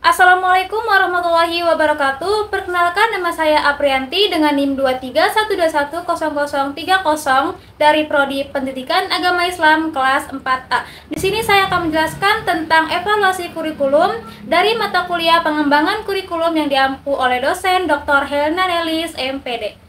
Assalamualaikum warahmatullahi wabarakatuh. Perkenalkan, nama saya Aprianti dengan NIM 2312110030 dari Prodi Pendidikan Agama Islam kelas 4A. Di sini saya akan menjelaskan tentang evaluasi kurikulum dari mata kuliah pengembangan kurikulum yang diampu oleh dosen Dr. Helena Nelis, MPD.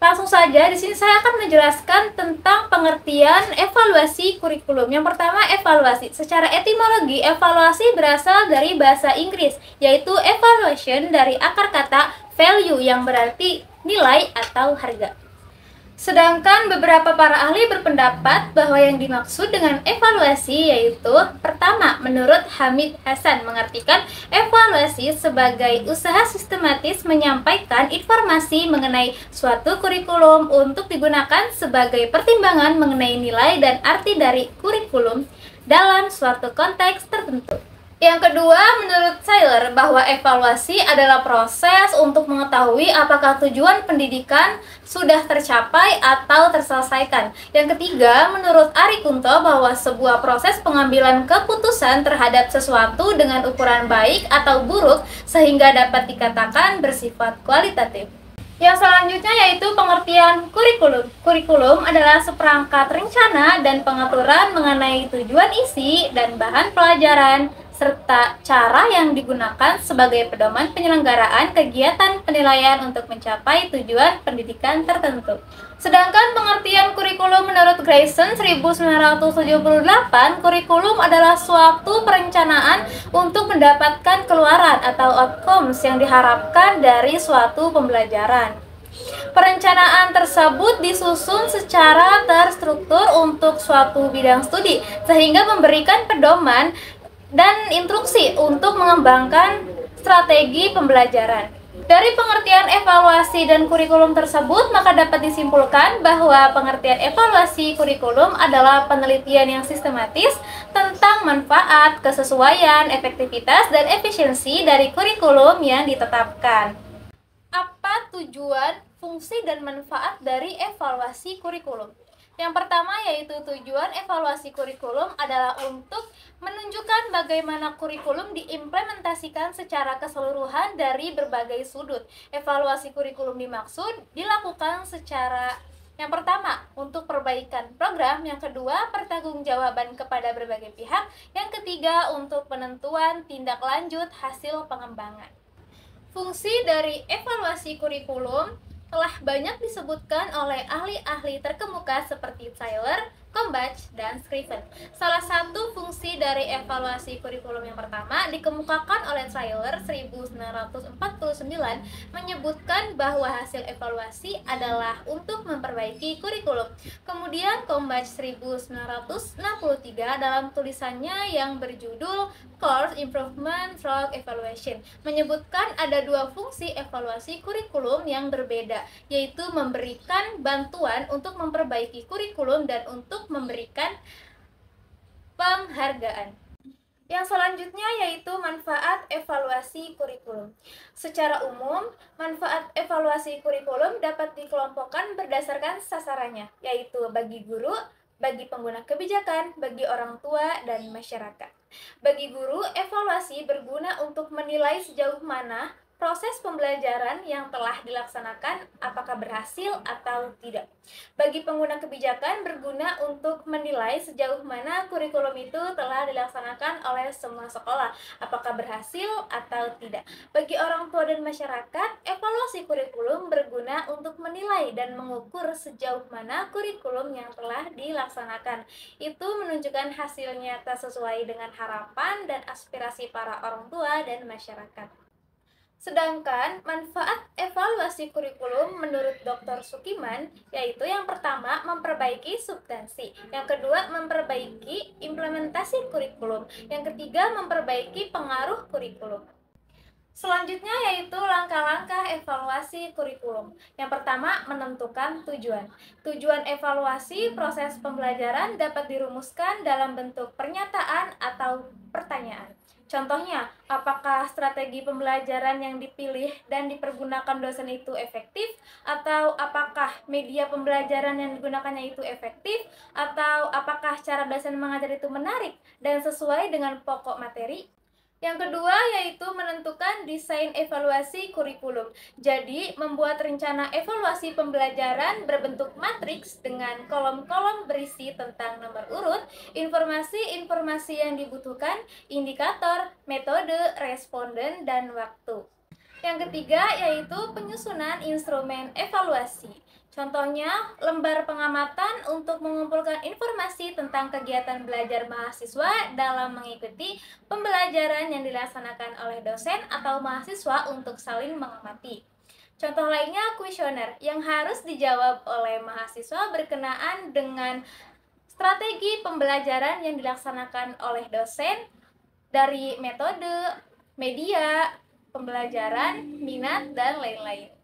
Langsung saja, di sini saya akan menjelaskan tentang pengertian evaluasi kurikulum. Yang pertama, evaluasi. Secara etimologi, evaluasi berasal dari bahasa Inggris, yaitu evaluation dari akar kata value yang berarti nilai atau harga. Sedangkan beberapa para ahli berpendapat bahwa yang dimaksud dengan evaluasi yaitu pertama, menurut Hamid Hasan mengartikan evaluasi sebagai usaha sistematis menyampaikan informasi mengenai suatu kurikulum untuk digunakan sebagai pertimbangan mengenai nilai dan arti dari kurikulum dalam suatu konteks tertentu. Yang kedua, menurut Sailer, bahwa evaluasi adalah proses untuk mengetahui apakah tujuan pendidikan sudah tercapai atau terselesaikan. Yang ketiga, menurut Ari Kunto, bahwa sebuah proses pengambilan keputusan terhadap sesuatu dengan ukuran baik atau buruk sehingga dapat dikatakan bersifat kualitatif. Yang selanjutnya yaitu pengertian kurikulum. Kurikulum adalah seperangkat rencana dan pengaturan mengenai tujuan isi dan bahan pelajaran serta cara yang digunakan sebagai pedoman penyelenggaraan kegiatan penilaian untuk mencapai tujuan pendidikan tertentu. Sedangkan pengertian kurikulum menurut Grayson 1978, kurikulum adalah suatu perencanaan untuk mendapatkan keluaran atau outcomes yang diharapkan dari suatu pembelajaran. Perencanaan tersebut disusun secara terstruktur untuk suatu bidang studi, sehingga memberikan pedoman dan instruksi untuk mengembangkan strategi pembelajaran. Dari pengertian evaluasi dan kurikulum tersebut, maka dapat disimpulkan bahwa pengertian evaluasi kurikulum adalah penelitian yang sistematis tentang manfaat, kesesuaian, efektivitas, dan efisiensi dari kurikulum yang ditetapkan. Apa tujuan, fungsi, dan manfaat dari evaluasi kurikulum? Yang pertama yaitu tujuan evaluasi kurikulum adalah untuk menunjukkan bagaimana kurikulum diimplementasikan secara keseluruhan dari berbagai sudut. Evaluasi kurikulum dimaksud dilakukan secara yang pertama, untuk perbaikan program. Yang kedua, pertanggungjawaban kepada berbagai pihak. Yang ketiga, untuk penentuan tindak lanjut hasil pengembangan. Fungsi dari evaluasi kurikulum telah banyak disebutkan oleh ahli-ahli terkemuka seperti Tyler, Combach, dan Scriven. Salah satu fungsi dari evaluasi kurikulum yang pertama dikemukakan oleh Tyler 1949 menyebutkan bahwa hasil evaluasi adalah untuk memperbaiki kurikulum. Kemudian Combach 1963 dalam tulisannya yang berjudul Course Improvement Through Evaluation menyebutkan ada dua fungsi evaluasi kurikulum yang berbeda, yaitu memberikan bantuan untuk memperbaiki kurikulum dan untuk memberikan penghargaan. Yang selanjutnya yaitu manfaat evaluasi kurikulum. Secara umum, manfaat evaluasi kurikulum dapat dikelompokkan berdasarkan sasarannya, yaitu bagi guru, bagi pengguna kebijakan, bagi orang tua, dan masyarakat. Bagi guru, evaluasi berguna untuk menilai sejauh mana proses pembelajaran yang telah dilaksanakan apakah berhasil atau tidak. Bagi pengguna kebijakan berguna untuk menilai sejauh mana kurikulum itu telah dilaksanakan oleh semua sekolah, apakah berhasil atau tidak. Bagi orang tua dan masyarakat, evaluasi kurikulum berguna untuk menilai dan mengukur sejauh mana kurikulum yang telah dilaksanakan itu menunjukkan hasil nyata sesuai dengan harapan dan aspirasi para orang tua dan masyarakat. Sedangkan manfaat evaluasi kurikulum menurut Dr. Sukiman yaitu yang pertama memperbaiki substansi, yang kedua memperbaiki implementasi kurikulum, yang ketiga memperbaiki pengaruh kurikulum. Selanjutnya yaitu langkah-langkah evaluasi kurikulum. Yang pertama, menentukan tujuan. Tujuan evaluasi proses pembelajaran dapat dirumuskan dalam bentuk pernyataan atau pertanyaan. Contohnya, apakah strategi pembelajaran yang dipilih dan dipergunakan dosen itu efektif? Atau apakah media pembelajaran yang digunakannya itu efektif? Atau apakah cara dosen mengajar itu menarik dan sesuai dengan pokok materi? Yang kedua yaitu menentukan desain evaluasi kurikulum. Jadi, membuat rencana evaluasi pembelajaran berbentuk matriks dengan kolom-kolom berisi tentang nomor urut, informasi-informasi yang dibutuhkan, indikator, metode, responden, dan waktu. Yang ketiga yaitu penyusunan instrumen evaluasi. Contohnya, lembar pengamatan untuk mengumpulkan informasi tentang kegiatan belajar mahasiswa dalam mengikuti pembelajaran yang dilaksanakan oleh dosen atau mahasiswa untuk saling mengamati. Contoh lainnya, kuesioner yang harus dijawab oleh mahasiswa berkenaan dengan strategi pembelajaran yang dilaksanakan oleh dosen dari metode, media, pembelajaran, minat, dan lain-lain.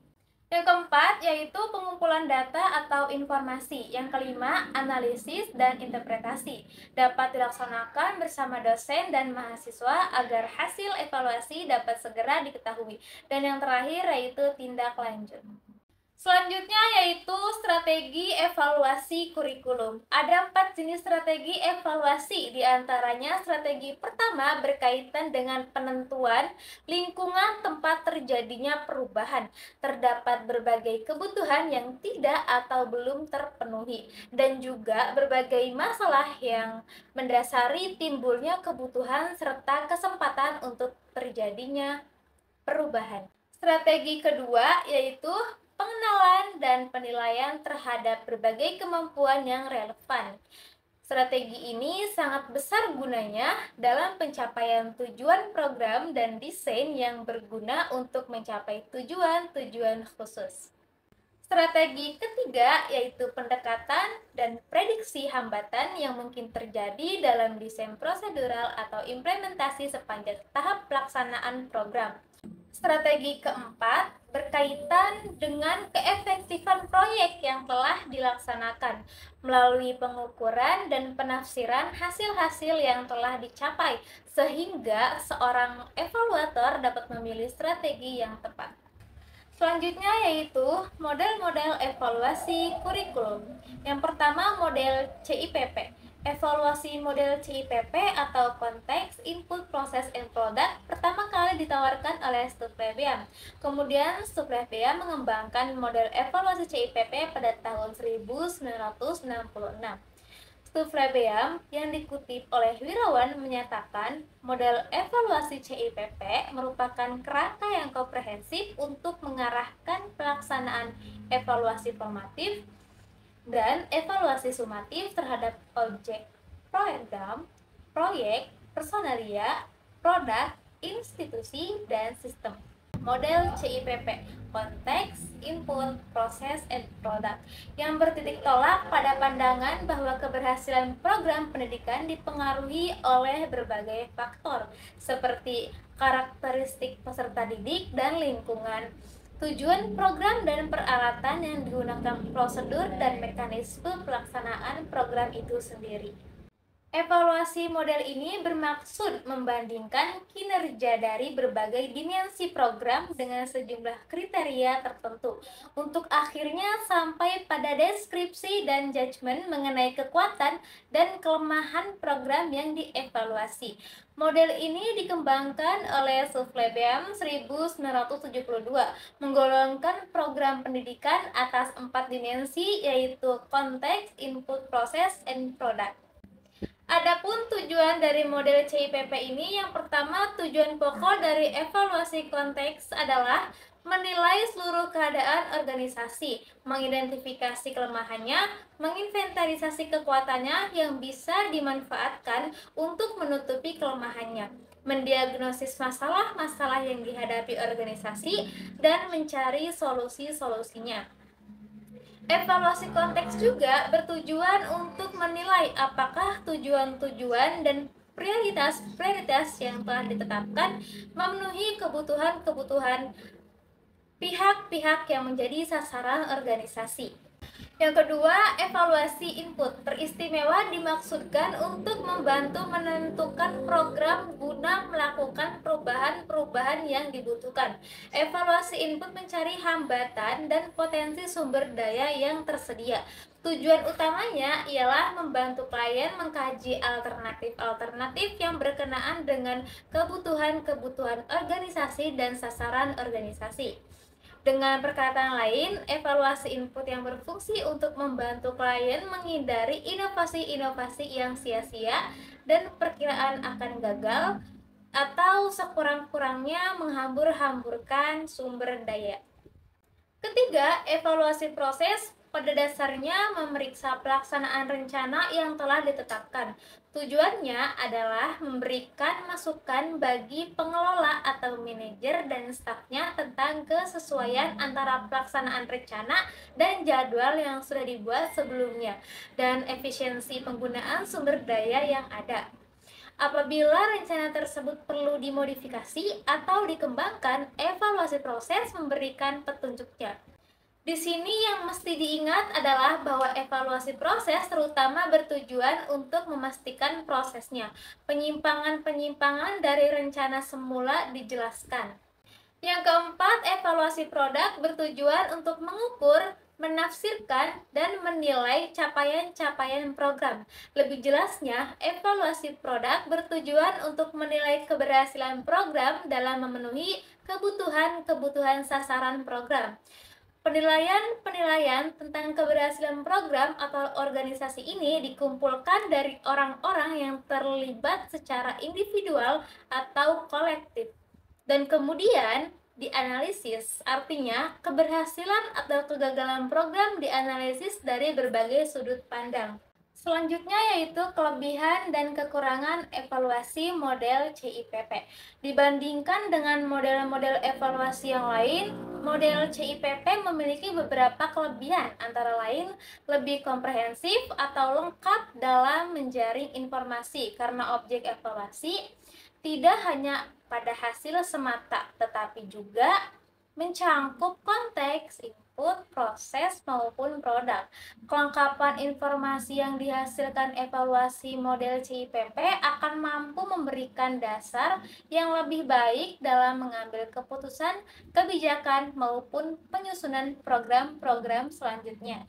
Yang keempat yaitu pengumpulan data atau informasi. Yang kelima, analisis dan interpretasi. Dapat dilaksanakan bersama dosen dan mahasiswa agar hasil evaluasi dapat segera diketahui. Dan yang terakhir yaitu tindak lanjut. Selanjutnya yaitu strategi evaluasi kurikulum. Ada 4 jenis strategi evaluasi, diantaranya strategi pertama berkaitan dengan penentuan lingkungan tempat terjadinya perubahan. Terdapat berbagai kebutuhan yang tidak atau belum terpenuhi, dan juga berbagai masalah yang mendasari timbulnya kebutuhan serta kesempatan untuk terjadinya perubahan. Strategi kedua yaitu pengenalan dan penilaian terhadap berbagai kemampuan yang relevan. Strategi ini sangat besar gunanya dalam pencapaian tujuan program dan desain yang berguna untuk mencapai tujuan-tujuan khusus. Strategi ketiga yaitu pendekatan dan prediksi hambatan yang mungkin terjadi dalam desain prosedural atau implementasi sepanjang tahap pelaksanaan program. Strategi keempat berkaitan dengan keefektifan proyek yang telah dilaksanakan melalui pengukuran dan penafsiran hasil-hasil yang telah dicapai, sehingga seorang evaluator dapat memilih strategi yang tepat. Selanjutnya yaitu model-model evaluasi kurikulum. Yang pertama, model CIPP. Evaluasi model CIPP atau Konteks, Input, Proses, and Product pertama kali ditawarkan oleh Stufleviam. Kemudian Stufleviam mengembangkan model evaluasi CIPP pada tahun 1966. Stufleviam yang dikutip oleh Wirawan menyatakan model evaluasi CIPP merupakan kerangka yang komprehensif untuk mengarahkan pelaksanaan evaluasi formatif dan evaluasi sumatif terhadap objek program, proyek, personalia, produk, institusi, dan sistem. Model CIPP, Konteks, Input, Proses, and Product, yang bertitik tolak pada pandangan bahwa keberhasilan program pendidikan dipengaruhi oleh berbagai faktor, seperti karakteristik peserta didik dan lingkungan, tujuan program dan peralatan yang digunakan, prosedur dan mekanisme pelaksanaan program itu sendiri. Evaluasi model ini bermaksud membandingkan kinerja dari berbagai dimensi program dengan sejumlah kriteria tertentu untuk akhirnya sampai pada deskripsi dan judgement mengenai kekuatan dan kelemahan program yang dievaluasi. Model ini dikembangkan oleh Stufleviam 1972, menggolongkan program pendidikan atas 4 dimensi yaitu konteks, input, proses, and product. Adapun tujuan dari model CIPP ini, yang pertama, tujuan pokok dari evaluasi konteks adalah menilai seluruh keadaan organisasi, mengidentifikasi kelemahannya, menginventarisasi kekuatannya yang bisa dimanfaatkan untuk menutupi kelemahannya, mendiagnosis masalah-masalah yang dihadapi organisasi, dan mencari solusi-solusinya. Evaluasi konteks juga bertujuan untuk menilai apakah tujuan-tujuan dan prioritas-prioritas yang telah ditetapkan memenuhi kebutuhan-kebutuhan pihak-pihak yang menjadi sasaran organisasi. Yang kedua, evaluasi input. Teristimewa dimaksudkan untuk membantu menentukan program guna melakukan perubahan-perubahan yang dibutuhkan. Evaluasi input mencari hambatan dan potensi sumber daya yang tersedia. Tujuan utamanya ialah membantu klien mengkaji alternatif-alternatif yang berkenaan dengan kebutuhan-kebutuhan organisasi dan sasaran organisasi. Dengan perkataan lain, evaluasi input yang berfungsi untuk membantu klien menghindari inovasi-inovasi yang sia-sia dan perkiraan akan gagal atau sekurang-kurangnya menghambur-hamburkan sumber daya. Ketiga, evaluasi proses pada dasarnya memeriksa pelaksanaan rencana yang telah ditetapkan. Tujuannya adalah memberikan masukan bagi pengelola atau manajer dan stafnya tentang kesesuaian antara pelaksanaan rencana dan jadwal yang sudah dibuat sebelumnya dan efisiensi penggunaan sumber daya yang ada. Apabila rencana tersebut perlu dimodifikasi atau dikembangkan, evaluasi proses memberikan petunjuknya. Di sini yang mesti diingat adalah bahwa evaluasi proses terutama bertujuan untuk memastikan prosesnya. Penyimpangan-penyimpangan dari rencana semula dijelaskan. Yang keempat, evaluasi produk bertujuan untuk mengukur, menafsirkan, dan menilai capaian-capaian program. Lebih jelasnya, evaluasi produk bertujuan untuk menilai keberhasilan program dalam memenuhi kebutuhan-kebutuhan sasaran program. Penilaian-penilaian tentang keberhasilan program atau organisasi ini dikumpulkan dari orang-orang yang terlibat secara individual atau kolektif dan kemudian dianalisis. Artinya, keberhasilan atau kegagalan program dianalisis dari berbagai sudut pandang. Selanjutnya yaitu kelebihan dan kekurangan evaluasi model CIPP. Dibandingkan dengan model-model evaluasi yang lain, model CIPP memiliki beberapa kelebihan, antara lain lebih komprehensif atau lengkap dalam menjaring informasi karena objek evaluasi tidak hanya pada hasil semata, tetapi juga mencangkup konteks, input, proses, maupun produk. Kelengkapan informasi yang dihasilkan evaluasi model CIPP akan mampu memberikan dasar yang lebih baik dalam mengambil keputusan, kebijakan, maupun penyusunan program-program selanjutnya.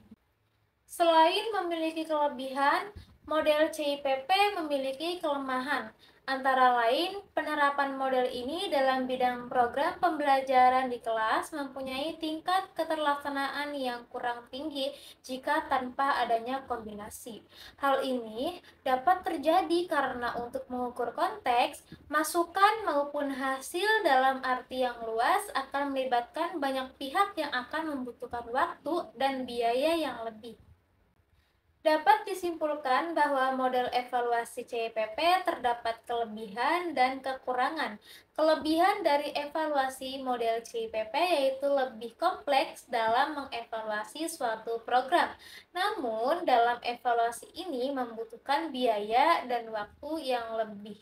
Selain memiliki kelebihan, model CIPP memiliki kelemahan. Antara lain, penerapan model ini dalam bidang program pembelajaran di kelas mempunyai tingkat keterlaksanaan yang kurang tinggi jika tanpa adanya kombinasi. Hal ini dapat terjadi karena untuk mengukur konteks, masukan maupun hasil dalam arti yang luas akan melibatkan banyak pihak yang akan membutuhkan waktu dan biaya yang lebih. Dapat disimpulkan bahwa model evaluasi CIPP terdapat kelebihan dan kekurangan. Kelebihan dari evaluasi model CIPP yaitu lebih kompleks dalam mengevaluasi suatu program. Namun, dalam evaluasi ini membutuhkan biaya dan waktu yang lebih.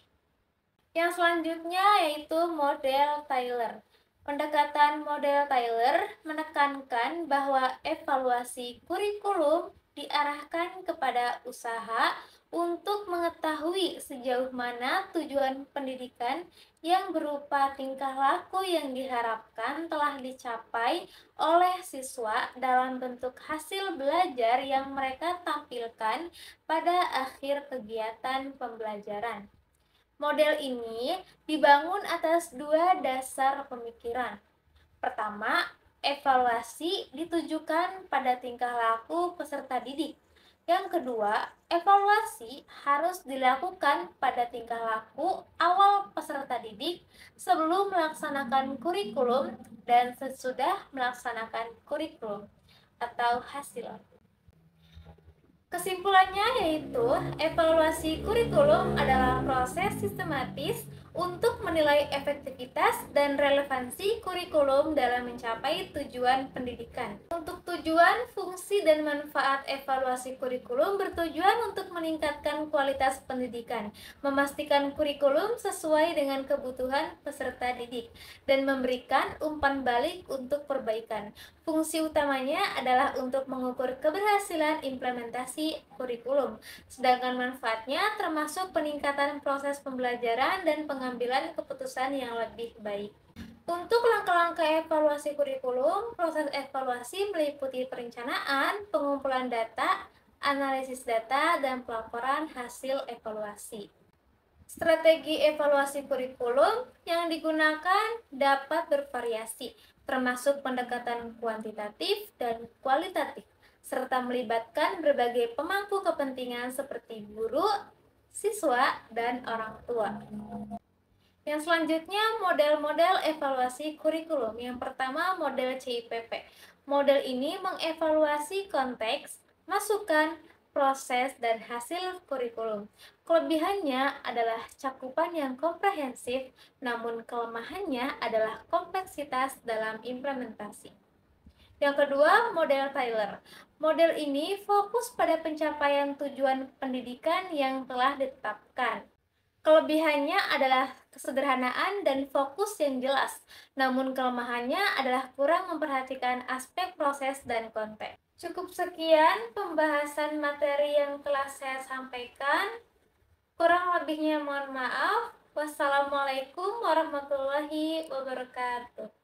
Yang selanjutnya yaitu model Taylor. Pendekatan model Taylor menekankan bahwa evaluasi kurikulum diarahkan kepada usaha untuk mengetahui sejauh mana tujuan pendidikan yang berupa tingkah laku yang diharapkan telah dicapai oleh siswa dalam bentuk hasil belajar yang mereka tampilkan pada akhir kegiatan pembelajaran. Model ini dibangun atas dua dasar pemikiran. Pertama, evaluasi ditujukan pada tingkah laku peserta didik. Yang kedua, evaluasi harus dilakukan pada tingkah laku awal peserta didik sebelum melaksanakan kurikulum dan sesudah melaksanakan kurikulum atau hasil. Kesimpulannya yaitu, evaluasi kurikulum adalah proses sistematis untuk menilai efektivitas dan relevansi kurikulum dalam mencapai tujuan pendidikan. Untuk Tujuan, fungsi, dan manfaat evaluasi kurikulum bertujuan untuk meningkatkan kualitas pendidikan, memastikan kurikulum sesuai dengan kebutuhan peserta didik, dan memberikan umpan balik untuk perbaikan. Fungsi utamanya adalah untuk mengukur keberhasilan implementasi kurikulum, sedangkan manfaatnya termasuk peningkatan proses pembelajaran dan pengambilan keputusan yang lebih baik. Untuk langkah-langkah evaluasi kurikulum, proses evaluasi meliputi perencanaan, pengumpulan data, analisis data, dan pelaporan hasil evaluasi. Strategi evaluasi kurikulum yang digunakan dapat bervariasi, termasuk pendekatan kuantitatif dan kualitatif, serta melibatkan berbagai pemangku kepentingan seperti guru, siswa, dan orang tua. Yang selanjutnya, model-model evaluasi kurikulum. Yang pertama, model CIPP. Model ini mengevaluasi konteks, masukan, proses, dan hasil kurikulum. Kelebihannya adalah cakupan yang komprehensif, namun kelemahannya adalah kompleksitas dalam implementasi. Yang kedua, model Tyler. Model ini fokus pada pencapaian tujuan pendidikan yang telah ditetapkan. Kelebihannya adalah kesederhanaan dan fokus yang jelas, namun kelemahannya adalah kurang memperhatikan aspek proses dan konteks. Cukup sekian pembahasan materi yang telah saya sampaikan. Kurang lebihnya mohon maaf. Wassalamualaikum warahmatullahi wabarakatuh.